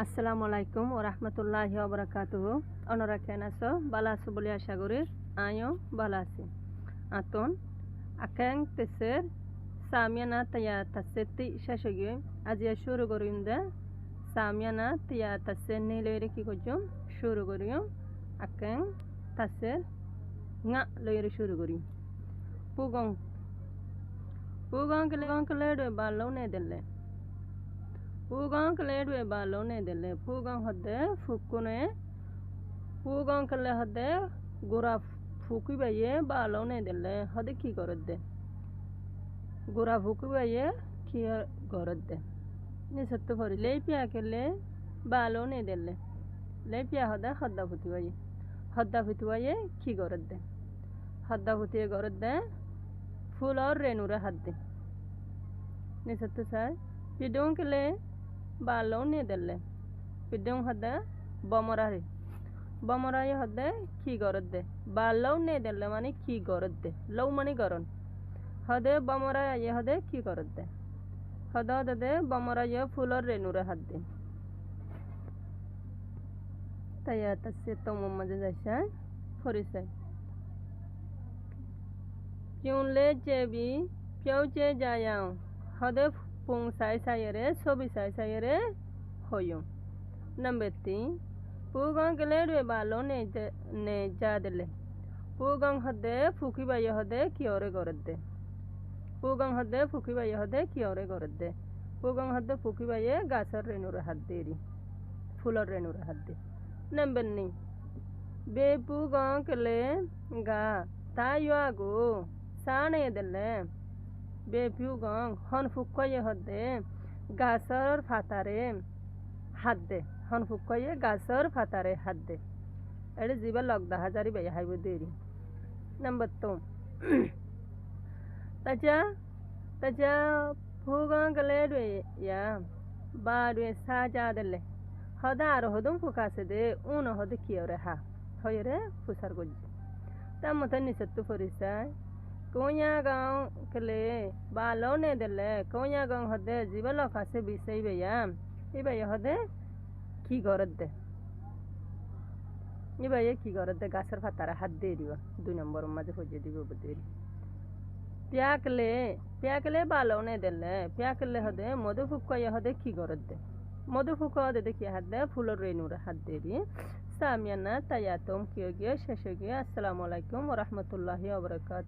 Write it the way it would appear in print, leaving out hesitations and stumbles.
আসসালামু আলাইকুম ও রহমতুল্লাহি ওবরাকাতুহু। অনরা কেন আছো? বালা আছো বলে আশা করি। আমিও বালা আছি। আতন আকাং তেসের সামিয়ানা তায়া তাসেতি শেষগে আজি শুরু করিম দে। সামিয়ানা তায়া তাসের নিলে কি করছম শুরু করিম। আকাং তাসের nga লইরে শুরু করিম। পুগং পুগং কলে বালো নে দিলে Pugang kledwe balone dele pugang hode fukune pugang kale hode gura fuki baye balone dele hode ki gorodde gura fuki baye ki gorodde ni sattu fori lepya kele balone dele lepya hode hadda futi baye ki gorodde hadda futi gorodde full or renure hadde ni sattu sai pidong kele balone delle pidong hada bomorare hada ki gorodde balone delle mane ki gorodde low mane goron hade bomorare hade ki gorodde hada dade bomorare fulor renure hadde taya tasse tomo maje jasha forisai kyunle chebi pyauche jayang hade Pung sai sayere sobi sai sayere hoyum. Number 3 Pugang keledwe balone ne jadele Pugang hade fuki baye hade kiore gorodde Pugang hade fuki baye hade kiore gorodde Pugang hade fuki baye gasar renure hadderi fulor renure hadde Number 9 Be pugang kele ga tayago sane dele বেপিউগং হন ফুকয়ে হদে গাছর ফাতারে হাদ্দে হন ফুকয়ে গাছর ফাতারে হাদ্দে এড়ে জিবা লগদা হাজারি by হাইব দেরি number 2 তাজা ফুগং গলে রে ইয়া বা রে সাজা দেলে হদা আর হদম ফুকাসে দে উন হদে কিয়রে হা হয়রে ফুসার গজ্জি তামতে নিসত্তু ফরিসায় Konya gang kele balone dele konya gang hode jibalo kase bisai beyam ibaya hode ki gorodde ibaya ki gorodde gasar fatara hadde diwa 2 number maje hoje dibo bederi pyakle balone dele pyakle hode modu fukkoya hode ki gorodde modu fukko hode ki hadde fulor renura hadde di samiyana tayatum kiyoge sheshoge assalamu alaikum wa rahmatullahi wa barakatuh